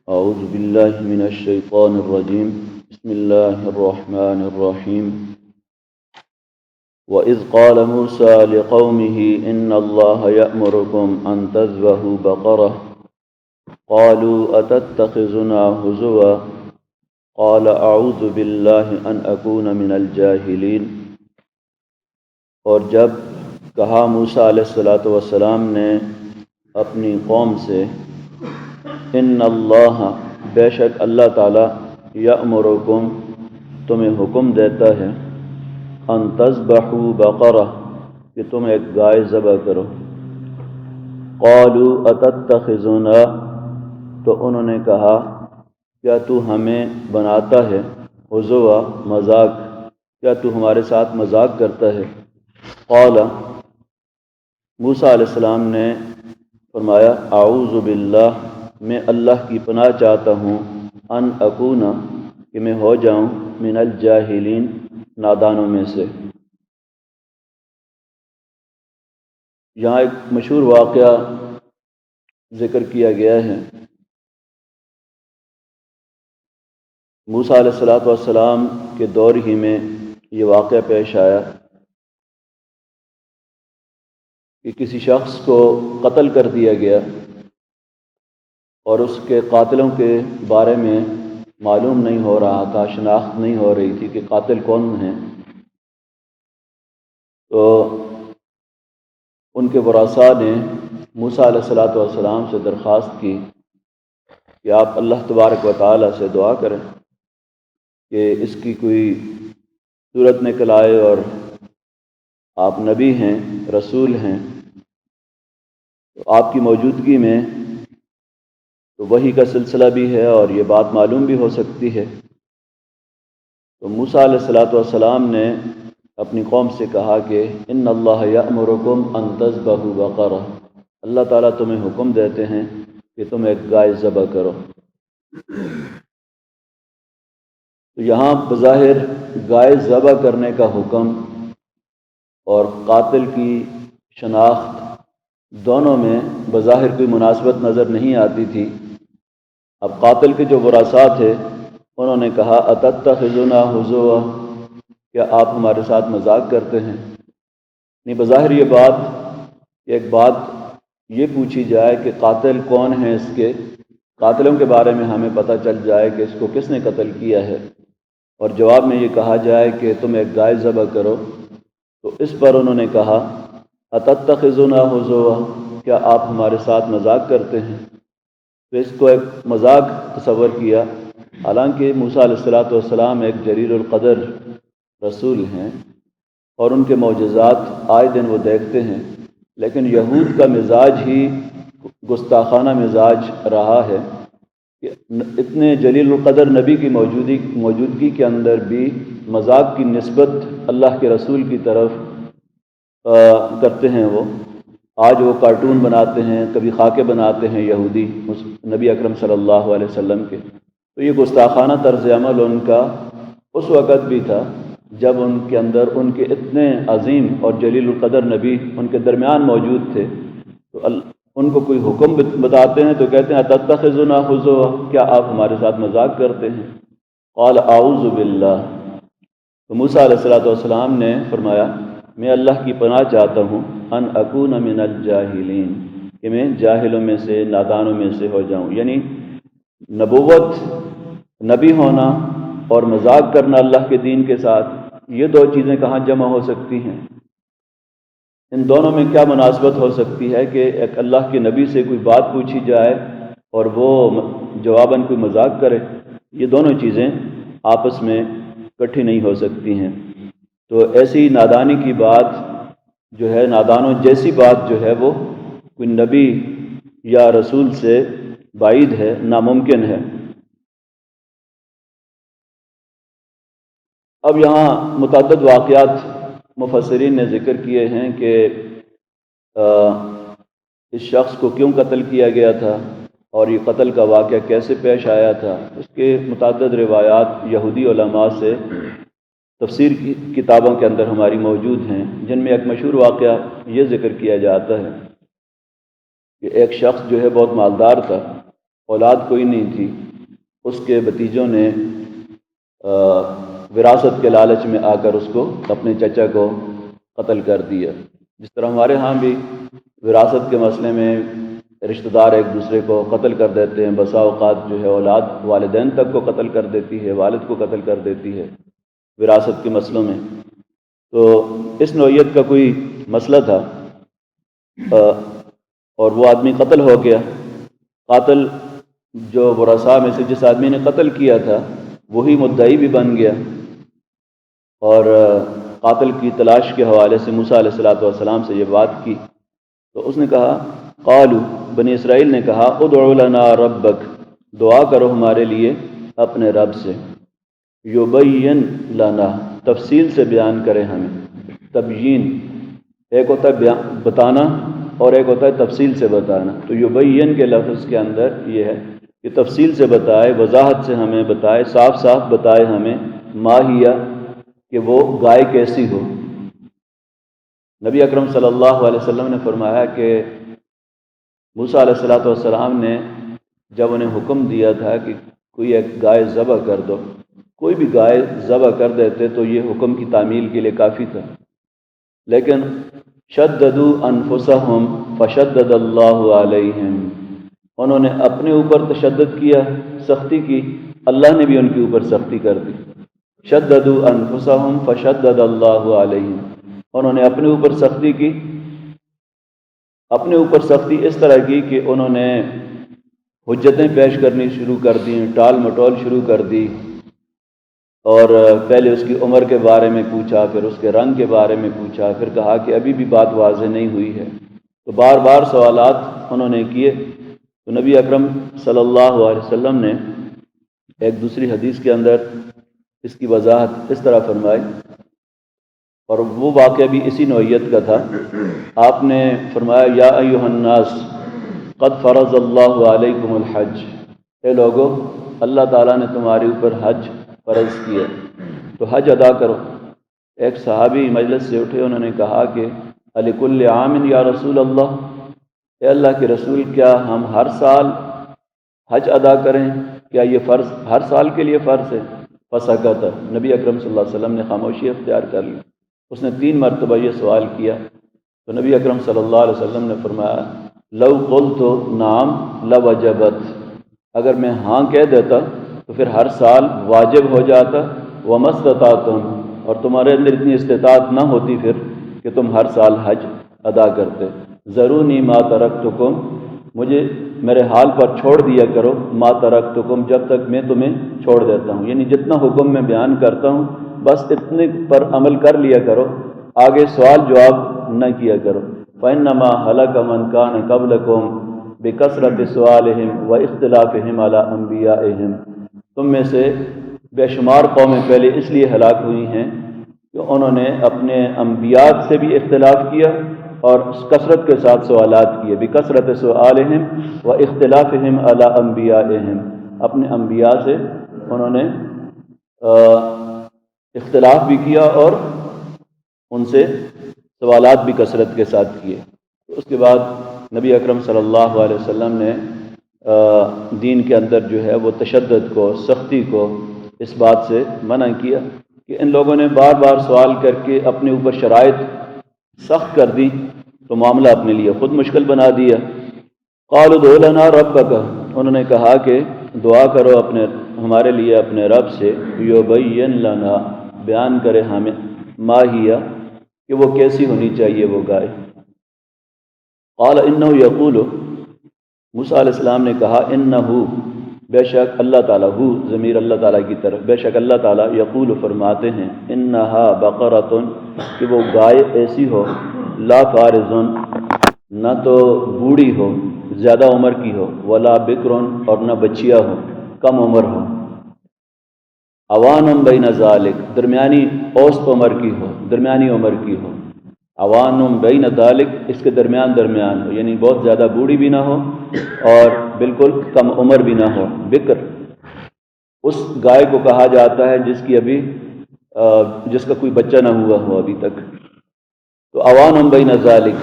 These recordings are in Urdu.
أعوذ بالله من الشيطان الرجيم. بسم الله الرحمن الرحيم. وإذ قال موسى لقومه إن الله يأمركم أن تذبحوا بقرة قالوا أتتخذنا هزوا قال أعوذ بالله أن أكون من الجاهلين. اور جب کہا موسیٰ علیہ السلام نے اپنی قوم سے ان اللہ بے شک اللہ تعالیٰ یأمرکم تمہیں حکم دیتا ہے ان تذبحوا بقرہ کہ تم ایک گائے ذبح کرو. قالوا اتتخذنا تو انہوں نے کہا کیا تو ہمیں بناتا ہے ہزوا مذاق، کیا تو ہمارے ساتھ مذاق کرتا ہے. قال موسیٰ علیہ السلام نے فرمایا اعوذ باللہ میں اللہ کی پناہ چاہتا ہوں ان اکون کہ میں ہو جاؤں من الجاہلین نادانوں میں سے. یہاں ایک مشہور واقعہ ذکر کیا گیا ہے. موسیٰ علیہ السلام کے دور ہی میں یہ واقعہ پیش آیا کہ کسی شخص کو قتل کر دیا گیا اور اس کے قاتلوں کے بارے میں معلوم نہیں ہو رہا تھا، شناخت نہیں ہو رہی تھی کہ قاتل کون ہیں. تو ان کے ورثاء نے موسیٰ علیہ السلام سے درخواست کی کہ آپ اللہ تبارک و تعالی سے دعا کریں کہ اس کی کوئی صورت نکل آئے اور آپ نبی ہیں، رسول ہیں، تو آپ کی موجودگی میں تو وحی کا سلسلہ بھی ہے اور یہ بات معلوم بھی ہو سکتی ہے. تو موسیٰ علیہ السلام نے اپنی قوم سے کہا کہ ان اللہ یأمرکم ان تذبحوا بقرہ، اللہ تعالیٰ تمہیں حکم دیتے ہیں کہ تم ایک گائے ذبح کرو. تو یہاں بظاہر گائے ذبح کرنے کا حکم اور قاتل کی شناخت دونوں میں بظاہر کوئی مناسبت نظر نہیں آتی تھی. اب قاتل کے جو ورثاء تھے انہوں نے کہا اتتخذنا ہزوا، کیا آپ ہمارے ساتھ مذاق کرتے ہیں. نہیں، بظاہر یہ بات ایک بات یہ پوچھی جائے کہ قاتل کون ہے، اس کے قاتلوں کے بارے میں ہمیں پتہ چل جائے کہ اس کو کس نے قتل کیا ہے، اور جواب میں یہ کہا جائے کہ تم ایک گائے ذبح کرو. تو اس پر انہوں نے کہا اتتخذنا ہزوا، کیا آپ ہمارے ساتھ مذاق کرتے ہیں. تو اس کو ایک مذاق تصور کیا، حالانکہ موسیٰ علیہ السلام ایک جلیل القدر رسول ہیں اور ان کے معجزات آئے دن وہ دیکھتے ہیں، لیکن یہود کا مزاج ہی گستاخانہ مزاج رہا ہے کہ اتنے جلیل القدر نبی کی موجودگی کے اندر بھی مذاق کی نسبت اللہ کے رسول کی طرف کرتے ہیں. وہ آج وہ کارٹون بناتے ہیں، کبھی خاکے بناتے ہیں یہودی نبی اکرم صلی اللہ علیہ وسلم کے. تو یہ گستاخانہ طرز عمل ان کا اس وقت بھی تھا جب ان کے اندر ان کے اتنے عظیم اور جلیل القدر نبی ان کے درمیان موجود تھے. تو ان کو کوئی حکم بتاتے ہیں تو کہتے ہیں اتتخذنا ہزوا، کیا آپ ہمارے ساتھ مذاق کرتے ہیں. قال اعوذ باللہ، تو موسیٰ علیہ السلام نے فرمایا میں اللہ کی پناہ چاہتا ہوں ان اکون من الجاہلین، کہ میں جاہلوں میں سے، نادانوں میں سے ہو جاؤں. یعنی نبوت، نبی ہونا اور مذاق کرنا اللہ کے دین کے ساتھ، یہ دو چیزیں کہاں جمع ہو سکتی ہیں. ان دونوں میں کیا مناسبت ہو سکتی ہے کہ ایک اللہ کے نبی سے کوئی بات پوچھی جائے اور وہ جواباً کوئی مذاق کرے. یہ دونوں چیزیں آپس میں اکٹھی نہیں ہو سکتی ہیں. تو ایسی نادانی کی بات جو ہے، نادانوں جیسی بات جو ہے، وہ کوئی نبی یا رسول سے بعید ہے، ناممکن ہے. اب یہاں متعدد واقعات مفسرین نے ذکر کیے ہیں کہ اس شخص کو کیوں قتل کیا گیا تھا اور یہ قتل کا واقعہ کیسے پیش آیا تھا. اس کے متعدد روایات یہودی علماء سے تفسیر کی کتابوں کے اندر ہماری موجود ہیں، جن میں ایک مشہور واقعہ یہ ذکر کیا جاتا ہے کہ ایک شخص جو ہے بہت مالدار تھا اولاد کوئی نہیں تھی، اس کے بھتیجوں نے وراثت کے لالچ میں آ کر اس کو، اپنے چچا کو قتل کر دیا۔ جس طرح ہمارے ہاں بھی وراثت کے مسئلے میں رشتہ دار ایک دوسرے کو قتل کر دیتے ہیں، بسا اوقات جو ہے اولاد والدین تک کو قتل کر دیتی ہے، والد کو قتل کر دیتی ہے وراثت کے مسئلوں میں۔ تو اس نوعیت کا کوئی مسئلہ تھا اور وہ آدمی قتل ہو گیا۔ قاتل جو ورثاء میں سے جس آدمی نے قتل کیا تھا وہی مدعی بھی بن گیا، اور قاتل کی تلاش کے حوالے سے موسیٰ علیہ السلام سے یہ بات کی تو اس نے کہا، قالوا، بنی اسرائیل نے کہا، ادع لنا ربک، دعا کرو ہمارے لیے اپنے رب سے، یبین لنا، تفصیل سے بیان کرے ہمیں۔ تبیین ایک ہوتا ہے بتانا اور ایک ہوتا ہے تفصیل سے بتانا، تو یبین کے لفظ کے اندر یہ ہے کہ تفصیل سے بتائے، وضاحت سے ہمیں بتائے، صاف صاف بتائے ہمیں، ماہیہ، کہ وہ گائے کیسی ہو۔ نبی اکرم صلی اللہ علیہ وسلم نے فرمایا کہ موسیٰ علیہ السلام نے جب انہیں حکم دیا تھا کہ کوئی ایک گائے ذبح کر دو، کوئی بھی گائے ذبح کر دیتے تو یہ حکم کی تعمیل کے لیے کافی تھا، لیکن شددوا انفسہم فشدد اللہ علیہم، انہوں نے اپنے اوپر تشدد کیا، سختی کی، اللہ نے بھی ان کے اوپر سختی کر دی۔ شددوا انفسہم فشدد اللہ علیہم، انہوں نے اپنے اوپر سختی کی، اپنے اوپر سختی اس طرح کی کہ انہوں نے حجتیں پیش کرنی شروع کر دیں، ٹال مٹول شروع کر دی، اور پہلے اس کی عمر کے بارے میں پوچھا، پھر اس کے رنگ کے بارے میں پوچھا، پھر کہا کہ ابھی بھی بات واضح نہیں ہوئی ہے، تو بار بار سوالات انہوں نے کیے۔ تو نبی اکرم صلی اللہ علیہ وسلم نے ایک دوسری حدیث کے اندر اس کی وضاحت اس طرح فرمائی، اور وہ واقعہ بھی اسی نوعیت کا تھا۔ آپ نے فرمایا، یا ایھا الناس قد فرض اللہ علیکم الحج، اے لوگو، اللہ تعالیٰ نے تمہارے اوپر حج فرض کیا تو حج ادا کرو۔ ایک صحابی مجلس سے اٹھے، انہوں نے کہا کہ لکل عام یا رسول اللہ، اے اللہ کے رسول، کیا ہم ہر سال حج ادا کریں؟ کیا یہ فرض ہر سال کے لیے فرض ہے؟ فسکت، نبی اکرم صلی اللہ علیہ وسلم نے خاموشی اختیار کر لی۔ اس نے 3 مرتبہ یہ سوال کیا تو نبی اکرم صلی اللہ علیہ وسلم نے فرمایا، لو قلت نعم لوجبت، اگر میں ہاں کہہ دیتا تو پھر ہر سال واجب ہو جاتا، وما استطعتم، اور تمہارے اندر اتنی استطاعت نہ ہوتی پھر کہ تم ہر سال حج ادا کرتے۔ ذرونی ما ترکتکم، مجھے میرے حال پر چھوڑ دیا کرو، ما ترکتکم، جب تک میں تمہیں چھوڑ دیتا ہوں، یعنی جتنا حکم میں بیان کرتا ہوں بس اتنے پر عمل کر لیا کرو، آگے سوال جواب نہ کیا کرو۔ فإنما هلك من كان قبلكم بكثرة سؤالهم واختلافهم على انبیائهم، تم میں سے بے شمار قومیں پہلے اس لیے ہلاک ہوئی ہیں کہ انہوں نے اپنے انبیاء سے بھی اختلاف کیا اور کثرت کے ساتھ سوالات کیے، بکثرت سؤالهم واختلافهم على انبیائهم، اپنے انبیاء سے انہوں نے اختلاف بھی کیا اور ان سے سوالات بھی کثرت کے ساتھ کیے۔ اس کے بعد نبی اکرم صلی اللہ علیہ وسلم نے دین کے اندر جو ہے وہ تشدد کو، سختی کو اس بات سے منع کیا کہ ان لوگوں نے بار بار سوال کر کے اپنے اوپر شرائط سخت کر دی تو معاملہ اپنے لیے خود مشکل بنا دیا۔ قالوا ادع لنا ربک، انہوں نے کہا کہ دعا کرو ہمارے لیے اپنے رب سے، یبین لنا، بیان کرے ہمیں، ماہیہ، کہ وہ کیسی ہونی چاہیے وہ گائے۔ قال انہ یقول، موسیٰ علیہ السلام نے کہا، انہ، بے شک اللہ تعالیٰ، ہو ضمیر اللہ تعالیٰ کی طرف، بے شک اللہ تعالیٰ، یقول فرماتے ہیں، انہا بقرۃ، کہ وہ گائے ایسی ہو، لا فارض، نہ تو بوڑھی ہو، زیادہ عمر کی ہو، ولا بکر، اور نہ بچیا ہو، کم عمر ہو، عوان بین ذالک، درمیانی اوسط عمر کی ہو، درمیانی عمر کی ہو، عوان بین ذالک، اس کے درمیان درمیان ہو، یعنی بہت زیادہ بوڑھی بھی نہ ہو اور بالکل کم عمر بھی نہ ہو۔ بکر اس گائے کو کہا جاتا ہے جس کا کوئی بچہ نہ ہوا ہو ابھی تک، تو عوان بین ذالک،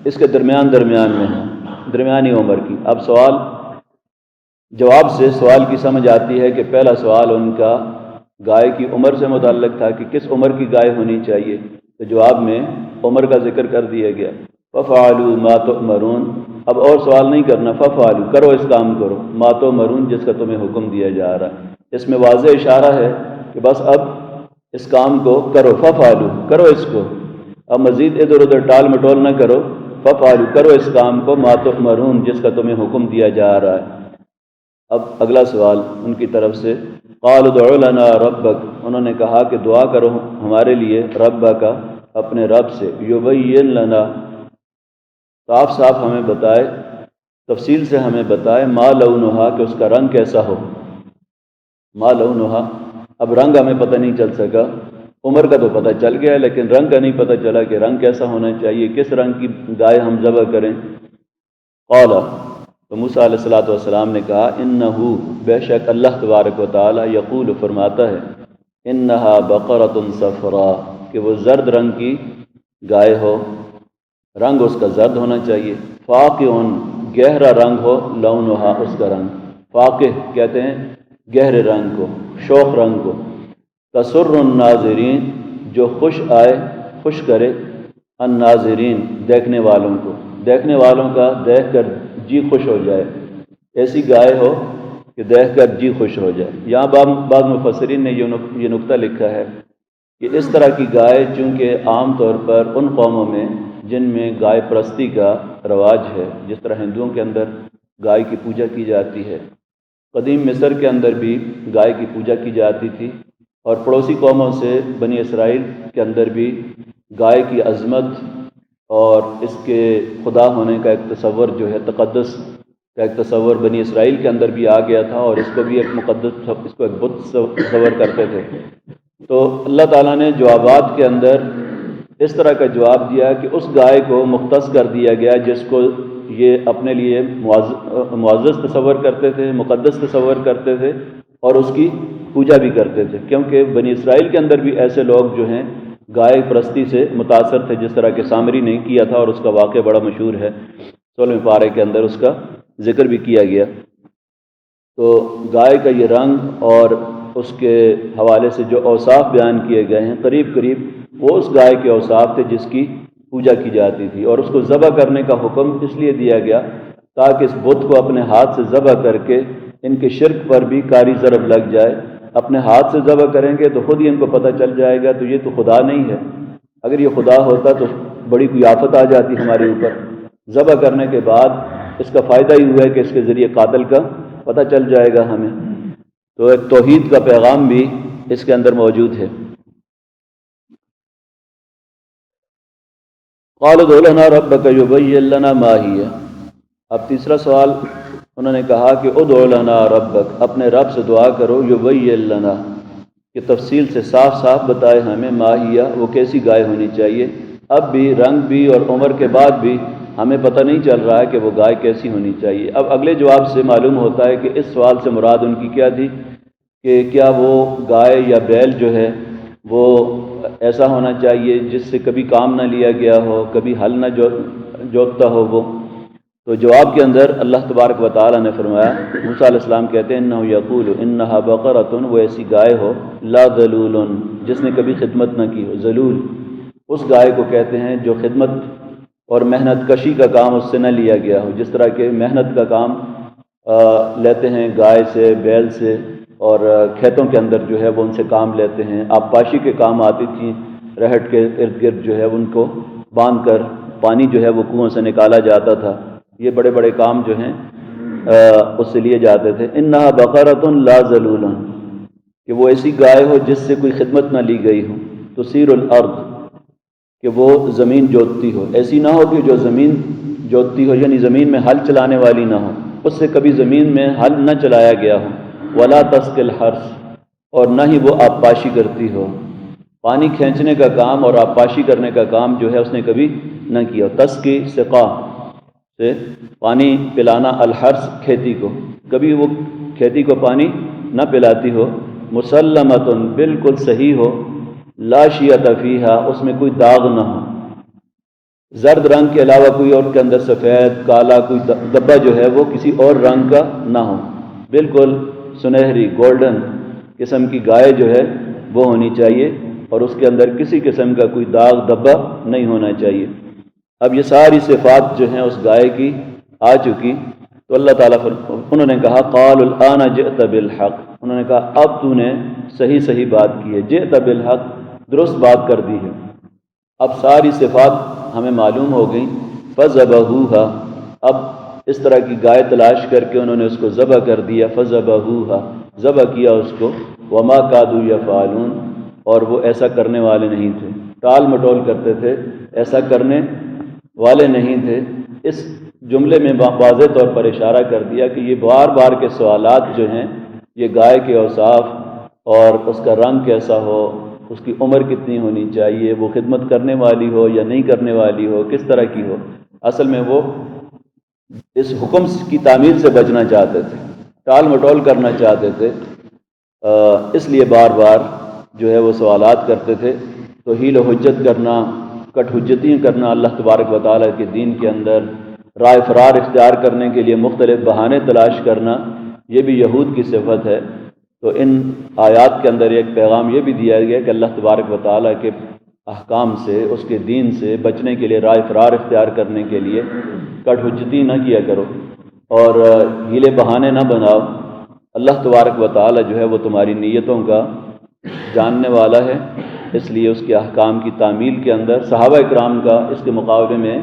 اس کے درمیان درمیان میں ہے، درمیانی عمر کی۔ اب سوال جواب سے سوال کی سمجھ آتی ہے کہ پہلا سوال ان کا گائے کی عمر سے متعلق تھا کہ کس عمر کی گائے ہونی چاہیے، تو جواب میں عمر کا ذکر کر دیا گیا۔ فَفَعَلُوا مَا تُؤْمَرُونَ، اب اور سوال نہیں کرنا، فَفَعَلُوا کرو، اس کام کرو، مَا تُؤْمَرُونَ جس کا تمہیں حکم دیا جا رہا ہے۔ اس میں واضح اشارہ ہے کہ بس اب اس کام کو کرو، فَفَعَلُوا کرو اس کو، اب مزید ادھر ادھر ٹال مٹول نہ کرو، فَفَعَلُوا کرو اس کام کو، مَا تُؤْمَرُونَ جس کا تمہیں حکم دیا جا رہا ہے۔ اب اگلا سوال ان کی طرف سے، قالوا ادع لنا ربک، انہوں نے کہا کہ دعا کرو ہمارے لیے ربک، اپنے رب سے، یبین لنا صاف صاف ہمیں بتائے، تفصیل سے ہمیں بتائے، ما لونہا کہ اس کا رنگ کیسا ہو، ما لونہا، اب رنگ ہمیں پتہ نہیں چل سکا، عمر کا تو پتہ چل گیا لیکن رنگ کا نہیں پتہ چلا کہ رنگ کیسا ہونا چاہیے، کس رنگ کی گائے ہم ذبح کریں۔ قال، تو موسیٰ علیہ الصلوۃ والسلام نے کہا، انہو بے شک اللہ تبارک و تعالی یقول فرماتا ہے، انہا بقرۃ صفراء کہ وہ زرد رنگ کی گائے ہو، رنگ اس کا زرد ہونا چاہیے، فاقع گہرا رنگ ہو، لونہا اس کا رنگ، فاقع کہتے ہیں گہرے رنگ کو، شوخ رنگ کو، تسر الناظرین جو خوش آئے، خوش کرے، الناظرین دیکھنے والوں کو، دیکھنے والوں کا دیکھ کر جی خوش ہو جائے، ایسی گائے ہو کہ دیکھ کر جی خوش ہو جائے۔ یہاں بعض مفسرین نے یہ نقطہ لکھا ہے کہ اس طرح کی گائے چونکہ عام طور پر ان قوموں میں جن میں گائے پرستی کا رواج ہے، جس طرح ہندوؤں کے اندر گائے کی پوجا کی جاتی ہے، قدیم مصر کے اندر بھی گائے کی پوجا کی جاتی تھی، اور پڑوسی قوموں سے بنی اسرائیل کے اندر بھی گائے کی عظمت اور اس کے خدا ہونے کا ایک تصور جو ہے، تقدس کا ایک تصور بنی اسرائیل کے اندر بھی آ گیا تھا، اور اس کو بھی ایک مقدس، اس کو ایک بت تصور کرتے تھے۔ تو اللہ تعالیٰ نے جوابات کے اندر اس طرح کا جواب دیا کہ اس گائے کو مختص کر دیا گیا جس کو یہ اپنے لیے معزز تصور کرتے تھے، مقدس تصور کرتے تھے، اور اس کی پوجا بھی کرتے تھے، کیونکہ بنی اسرائیل کے اندر بھی ایسے لوگ جو ہیں گائے پرستی سے متاثر تھے، جس طرح کہ سامری نے کیا تھا، اور اس کا واقعہ بڑا مشہور ہے، 16ویں پارے کے اندر اس کا ذکر بھی کیا گیا۔ تو گائے کا یہ رنگ اور اس کے حوالے سے جو اوصاف بیان کیے گئے ہیں، قریب قریب وہ اس گائے کے اوصاف تھے جس کی پوجا کی جاتی تھی، اور اس کو ذبح کرنے کا حکم اس لیے دیا گیا تاکہ اس بت کو اپنے ہاتھ سے ذبح کر کے ان کے شرک پر بھی کاری ضرب لگ جائے۔ اپنے ہاتھ سے ذبح کریں گے تو خود ہی ان کو پتہ چل جائے گا تو یہ تو خدا نہیں ہے، اگر یہ خدا ہوتا تو بڑی کوئی آفت آ جاتی ہمارے اوپر۔ ذبح کرنے کے بعد اس کا فائدہ ہی ہوا ہے کہ اس کے ذریعے قاتل کا پتہ چل جائے گا ہمیں، تو ایک توحید کا پیغام بھی اس کے اندر موجود ہے۔ قالوا ادع لنا ربک یبین لنا ما ہی، اب تیسرا سوال انہوں نے کہا کہ ادع لنا ربک، اپنے رب سے دعا کرو، یبین لنا کہ تفصیل سے صاف صاف بتائے ہمیں، ما ہی وہ کیسی گائے ہونی چاہیے۔ اب بھی رنگ بھی اور عمر کے بعد بھی ہمیں پتہ نہیں چل رہا ہے کہ وہ گائے کیسی ہونی چاہیے۔ اب اگلے جواب سے معلوم ہوتا ہے کہ اس سوال سے مراد ان کی کیا تھی کہ کیا وہ گائے یا بیل جو ہے وہ ایسا ہونا چاہیے جس سے کبھی کام نہ لیا گیا ہو، کبھی ہل نہ جوتتا ہو وہ۔ تو جواب کے اندر اللہ تبارک و تعالیٰ نے فرمایا، موسیٰ علیہ السلام کہتے ہیں، انہ یقول انہا بقرۃ، وہ ایسی گائے ہو، لا ذلول جس نے کبھی خدمت نہ کی ہو۔ ذلول اس گائے کو کہتے ہیں جو خدمت اور محنت کشی کا کام اس سے نہ لیا گیا ہو، جس طرح کہ محنت کا کام لیتے ہیں گائے سے، بیل سے، اور کھیتوں کے اندر جو ہے وہ ان سے کام لیتے ہیں۔ آبپاشی کے کام آتی تھیں، رہٹ کے ارد گرد جو ہے ان کو باندھ کر پانی جو ہے وہ کنویں سے نکالا جاتا تھا، یہ بڑے بڑے کام جو ہیں اس سے لیے جاتے تھے۔ انہا بقرۃ لا ذلول کہ وہ ایسی گائے ہو جس سے کوئی خدمت نہ لی گئی ہو، تثیر الارض کہ وہ زمین جوتتی ہو، ایسی نہ ہو کہ جو زمین جوتتی ہو یعنی زمین میں ہل چلانے والی نہ ہو، اس سے کبھی زمین میں ہل نہ چلایا گیا ہو، ولا تسقی الحرث اور نہ ہی وہ آبپاشی کرتی ہو، پانی کھینچنے کا کام اور آبپاشی کرنے کا کام جو ہے اس نے کبھی نہ کیا۔ تسقی سقا سے پانی پلانا، الحرث کھیتی کو، کبھی وہ کھیتی کو پانی نہ پلاتی ہو، مسلمۃ بالکل صحیح ہو، لا شیۃ فیہا اس میں کوئی داغ نہ ہو، زرد رنگ کے علاوہ کوئی اور کے اندر سفید کالا کوئی دبا جو ہے وہ کسی اور رنگ کا نہ ہو، بالکل سنہری گولڈن قسم کی گائے جو ہے وہ ہونی چاہیے، اور اس کے اندر کسی قسم کا کوئی داغ دھبا نہیں ہونا چاہیے۔ اب یہ ساری صفات جو ہیں اس گائے کی آ چکی، تو اللہ تعالیٰ انہوں نے کہا قالوا الآن جئت بالحق، انہوں نے کہا اب تو نے صحیح بات کی ہے، جئت بالحق، درست بات کر دی ہے، اب ساری صفات ہمیں معلوم ہو گئیں۔ فذبحوها، اب اس طرح کی گائے تلاش کر کے انہوں نے اس کو ذبح کر دیا، فذبحوها، ذبح کیا اس کو، وما کادوا یفعلون، اور وہ ایسا کرنے والے نہیں تھے، ٹال مٹول کرتے تھے، ایسا کرنے والے نہیں تھے۔ اس جملے میں واضح طور پر اشارہ کر دیا کہ یہ بار بار کے سوالات جو ہیں، یہ گائے کے اوصاف اور اس کا رنگ کیسا ہو، اس کی عمر کتنی ہونی چاہیے، وہ خدمت کرنے والی ہو یا نہیں کرنے والی ہو، کس طرح کی ہو، اصل میں وہ اس حکم کی تعمیل سے بچنا چاہتے تھے، ٹال مٹول کرنا چاہتے تھے، اس لیے بار بار جو ہے وہ سوالات کرتے تھے۔ توحید و حجت کرنا، کٹ حجتی کرنا اللہ تبارک و تعالیٰ کے دین کے اندر، رائے فرار اختیار کرنے کے لیے مختلف بہانے تلاش کرنا، یہ بھی یہود کی صفت ہے۔ تو ان آیات کے اندر ایک پیغام یہ بھی دیا گیا کہ اللہ تبارک و تعالیٰ کے احکام سے، اس کے دین سے بچنے کے لیے، رائے فرار اختیار کرنے کے لیے کٹ حجتی نہ کیا کرو اور ہیلے بہانے نہ بناؤ۔ اللہ تبارک و تعالیٰ جو ہے وہ تمہاری نیتوں کا جاننے والا ہے، اس لیے اس کے احکام کی تعمیل کے اندر صحابہ اکرام کا اس کے مقابلے میں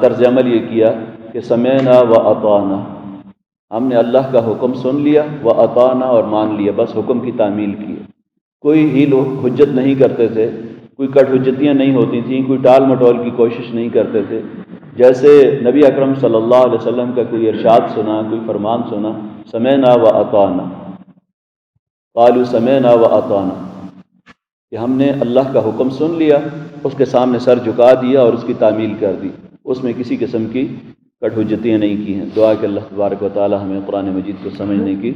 طرز عمل یہ کیا کہ سمعنا و اطعنا، ہم نے اللہ کا حکم سن لیا، و اطعنا، اور مان لیا، بس حکم کی تعمیل کی، کوئی ہیل حجت نہیں کرتے تھے، کوئی کٹ حجتیاں نہیں ہوتی تھیں، کوئی ٹال مٹول کی کوشش نہیں کرتے تھے۔ جیسے نبی اکرم صلی اللہ علیہ وسلم کا کوئی ارشاد سنا، کوئی فرمان سنا، سمعنا و اطعنا، قالوا سمعنا و اطعنا، کہ ہم نے اللہ کا حکم سن لیا، اس کے سامنے سر جھکا دیا اور اس کی تعمیل کر دی، اس میں کسی قسم کی کٹ حجتیاں نہیں کی ہیں۔ دعا کہ اللہ تبارک و تعالی ہمیں قرآن مجید کو سمجھنے کی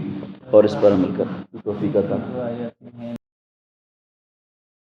اور اس پر عمل کرنے کی توفیق عطا فرمائے۔